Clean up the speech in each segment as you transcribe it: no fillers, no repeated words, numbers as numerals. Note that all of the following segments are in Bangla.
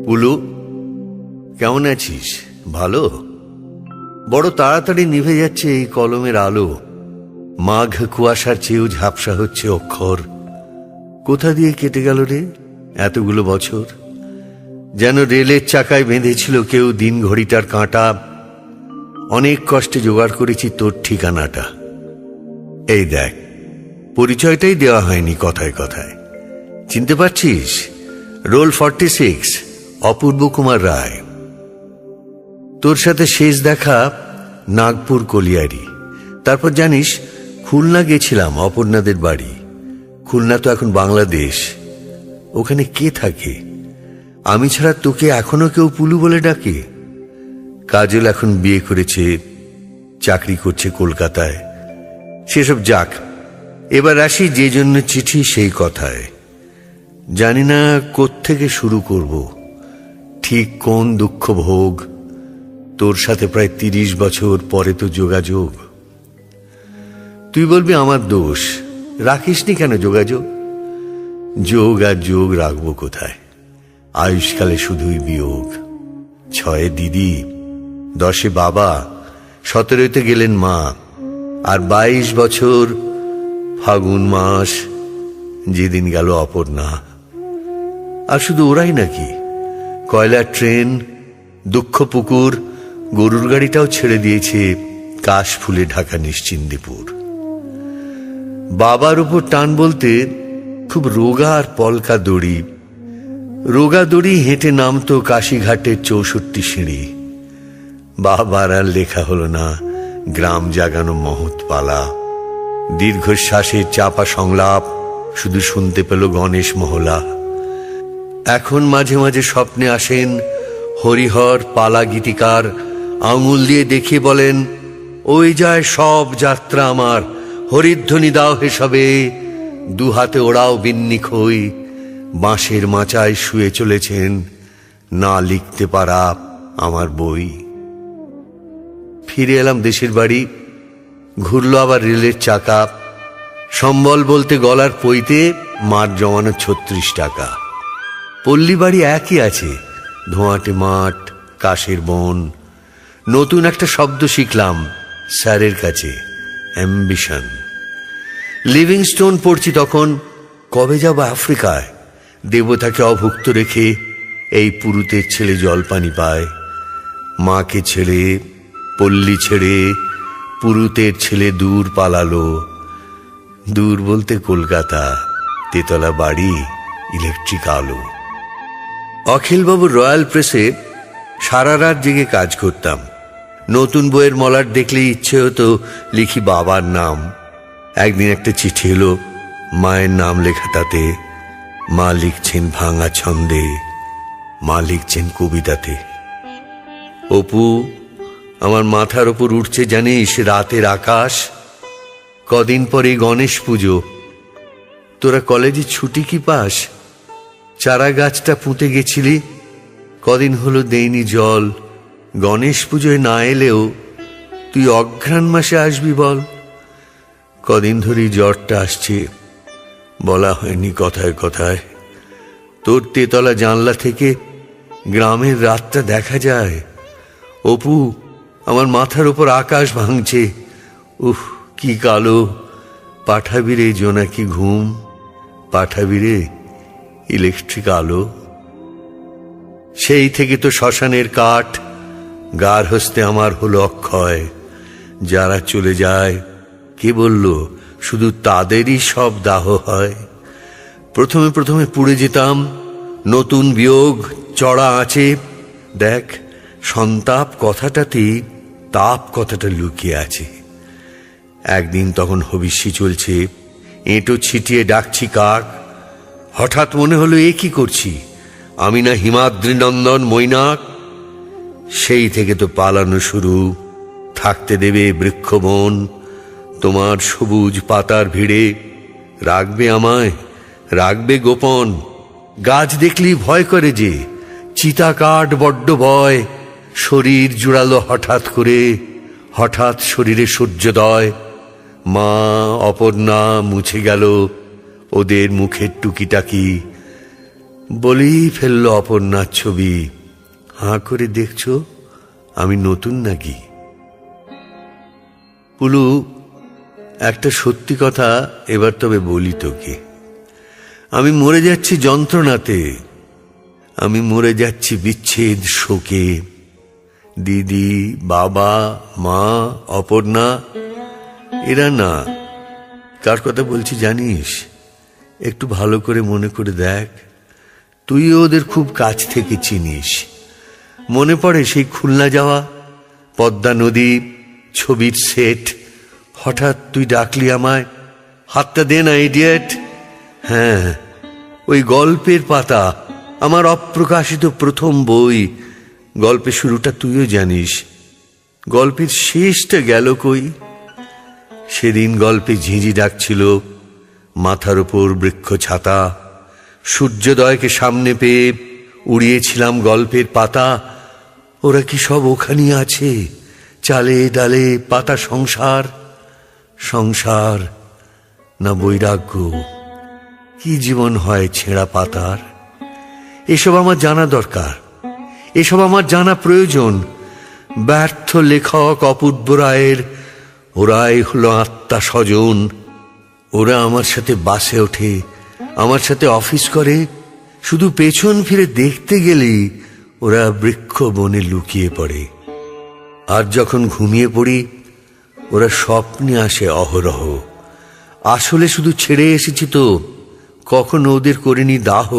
পুলু, কেমন আছিস? ভালো? বড় তাড়াতাড়ি নিভে যাচ্ছে এই কলমের আলো। মাঘ কুয়াশার চেয়েও ঝাপসা হচ্ছে অক্ষর। কোথা দিয়ে কেটে গেল রে এতগুলো বছর? যেন রেলের চাকায় বেঁধেছিল কেউ দিন ঘড়িটার কাঁটা। অনেক কষ্টে জোগাড় করেছি তোর ঠিকানাটা। এই দেখ, পরিচয়টাই দেওয়া হয়নি কথায় কথায়। চিনতে পারছিস? রোল 46, অপূর্ব কুমার রায়। তোর সাথে শেষ দেখা নাগপুর কলিয়ারি। তারপর জানিস খুলনা গেছিলাম অপর্ণাদের বাড়ি। খুলনা তো এখন বাংলাদেশ। ওখানে কে থাকে? আমি ছাড়া তোকে এখনো কেউ পুলু বলে ডাকে? কাজল এখন বিয়ে করেছে, চাকরি করছে কলকাতায়। সেসব যাক, এবার আসি যে জন্য চিঠি সেই কথায়। জানি না কোত্থেকে শুরু করব, ঠিক কোন দুঃখ ভোগ। তোর সাথে প্রায় 30 বছর পরে তো যোগাযোগ। তুই বলবি আমার দোষ, রাখিসনি কেন যোগাযোগ? যোগ আর যোগ রাখবো কোথায়? আয়ুষ্কালে শুধুই বিয়োগ। 6 দিদি, 10 বাবা, 17তে গেলেন মা, আর 22 বছর ফাগুন মাস যেদিন গেল অপর্ণা। আর শুধু ওরাই নাকি, কয়লার ট্রেন, দুঃখ পুকুর, গরুর গাড়িটাও ছেড়ে দিয়েছে কাশ ফুলে ঢাকা নিশ্চিন্দিপুর। বাবার উপর টান বলতে খুব রোগা আর পলকা দড়ি। রোগা দড়ি হেঁটে নামতো কাশীঘাটের 64 সিঁড়ি। বাবার আর লেখা হলো না গ্রাম জাগানো মহৎ পালা। দীর্ঘশ্বাসের চাপা সংলাপ শুধু শুনতে পেল গণেশ মহলা। এখন মাঝে মাঝে স্বপ্নে আসেন হরিহর পালা গীতিকার, আঙুল দিয়ে দেখিয়ে বলেন, ওই যায় সব যাত্রা আমার, হরিধ্বনি দাও হে সবে, দুহাতে ওড়াও বিন্নি খই। বাঁশের মাচায় শুয়ে চলেছেন, না লিখতে পারা আমার বই। ফিরে এলাম দেশের বাড়ি। ঘুরল আবার রেলের চাকা। সম্বল বলতে গলার পইতে মাঠ জমানো 36 টাকা। পল্লী বাড়ি একই আছে, ধোঁয়াটে মাঠ, কাশের বন। নতুন একটা শব্দ শিখলাম স্যারের কাছে, অ্যাম্বিশন। লিভিংস্টোন পড়ছি তখন। কবে যাব আফ্রিকায়? দেবতাকে অভুক্ত রেখে এই পুরুতের ছেলে জলপানি পায়। মাকে ছেড়ে, পল্লী ছেড়ে, পুরুতের ছেলে দূর পালালো। দূর বলতে কলকাতা, তেতলা বাড়ি, ইলেকট্রিক আলো। অখিলবাবুর রয়্যাল প্রেসে সারা রাত জেগে কাজ করতাম। নতুন বইয়ের মলাট দেখলে ইচ্ছে হতো লিখি বাবার নাম। একদিন একটা চিঠি এলো, মায়ের নাম লেখা তাতে। মা লিখছেন ভাঙা ছন্দে, মা লিখছেন কবিতাতে। অপু, আমার মাথার ওপর উঠছে জানিস রাতের আকাশ। কদিন পরে গণেশ পুজো। তোরা কলেজে ছুটি কি পাস? চারা গাছটা পুঁতে গেছিলি, কদিন হলো দেইনি জল। গণেশ পুজোয় না এলেও তুই অঘ্রাণ মাসে আসবি বল। কদিন ধরেই জ্বরটা আসছে, বলা হয়নি কথায় কথায়। তোর তেতলা জানলা থেকে গ্রামের রাতটা দেখা যায়। অপু, আমার মাথার উপর আকাশ ভাঙছে। উফ, কি কালো। পাঠাবি রে জোনাকি ঘুম, পাঠাবি রে ইলেকট্রিক আলো। সেই থেকে তো শ্মশানের কাঠ, গার হস্তে আমার হলো অক্ষয়। যারা চলে যায় কে বলল শুধু তাদেরই সব দাহ হয়? প্রথমে প্রথমে পুড়ে যেতাম, নতুন বিয়োগ চড়া আছে। দেখ, সন্তাপ কথাটাতেই তাপ কথাটা লুকিয়ে আছে। একদিন তখন হবিষ্যি চলছে, এঁটো ছিটিয়ে ডাকছি কাক। হঠাৎ মনে হলো এ কি করছি, আমি না হিমাদ্রি নন্দন মৈনাক? সেই থেকে তো পালানো শুরু। থাকতে দেবে বৃক্ষবন তোমার সবুজ পাতার ভিড়ে? রাখবে আমায়, রাখবে গোপন? গাছ দেখলেই ভয় করে যে, চিতা কাঠ বড্ড ভয়। শরীর জুড়ালো হঠাৎ করে, হঠাৎ শরীরে সূর্যোদয়। মা অপর্ণা মুছে গেল ওদের মুখের টুকিটাকি। বলেই ফেললো অপর্ণার ছবি। হাঁ করে দেখছো আমি নতুন নাকি? পুলু, একটা সত্যি কথা এবার তবে বলি তোকে। আমি মরে যাচ্ছি যন্ত্রণাতে, আমি মরে যাচ্ছি বিচ্ছেদ শোকে। দিদি, বাবা, মা, অপর্ণা, এরা না। কার কথা বলছি জানিস? একটু ভালো করে মনে করে দেখ। তুইও ওদের খুব কাছ থেকে চিনিস। মনে পড়ে সেই খুলনা যাওয়া, পদ্মা নদী, ছবির সেট। হঠাৎ তুই ডাকলি আমায়, হাতটা দে না ইডিয়েট। হ্যাঁ, ওই গল্পের পাতা, আমার অপ্রকাশিত প্রথম বই। গল্পের শুরুটা তুইও জানিস, গল্পের শেষটা গেল কই? সেদিন গল্পে ঝিঁঝি ডাকছিল, মাথার উপর বৃক্ষ ছাতা। সূর্যোদয়কে সামনে পেয়ে উড়িয়েছিলাম গল্পের পাতা। ওরা কি সব ওখানেই আছে? চালে ডালে পাতা সংসার, সংসার না বৈরাগ্য? কি জীবন হয় ছেঁড়া পাতার? এসব আমার জানা দরকার, এসব আমার জানা প্রয়োজন। ব্যর্থ লেখক অপূর্ব রায়ের ওরাই হলো আত্মা স্বজন। ওরা আমার সাথে বাসে ওঠে, আমার সাথে অফিস করে। শুধু পেছন ফিরে দেখতে গেলেই ওরা বৃক্ষ বনে লুকিয়ে পড়ে। আর যখন ঘুমিয়ে পড়ি, ওরা স্বপ্নে আসে অহরহ। আসলে শুধু ছেড়ে এসেছি তো, কখনো ওদের করিনি দাহ।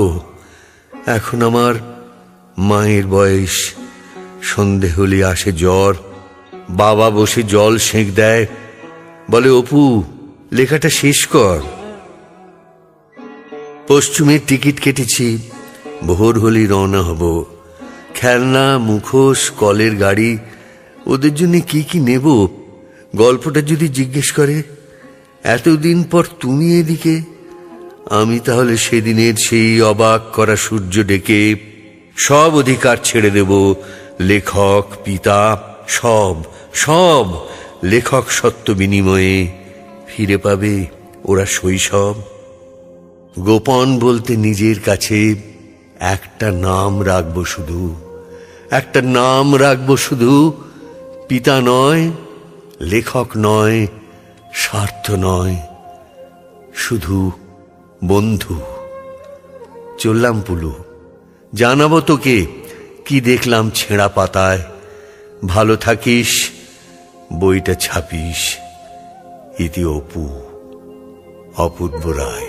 এখন আমার মায়ের বয়স, সন্ধে হলে আসে জ্বর। বাবা বসে জল সেঁক দেয়, বলে অপু লেখাটা শেষ কর। পশ্চিমের টিকিট কেটেছি, ভোর হলেই রওনা হব। খেলনা, মুখোশ, কলের গাড়ি, ওদের জন্য কি কি নেব? গল্পটা যদি জিজ্ঞেস করে, এতদিন পর তুমি এদিকে, আমি তাহলে সেদিনের সেই অবাক করা সূর্য ডেকে সব অধিকার ছেড়ে দেব। লেখক, পিতা, সব সব লেখক সত্য বিনিময়ে ফিরে পাবে ওরা শৈশব। গোপন বলতে নিজের কাছে একটা নাম রাখবো শুধু, একটা নাম রাখবো শুধু। পিতা নয়, লেখক নয়, স্বার্থ নয়, শুধু বন্ধু। চললাম পুলু, জানাবো তোকে কি দেখলাম ছেঁড়া পাতায়। ভালো থাকিস, বইটা ছাপিস। ইতি অপু, অপূর্ব রায়।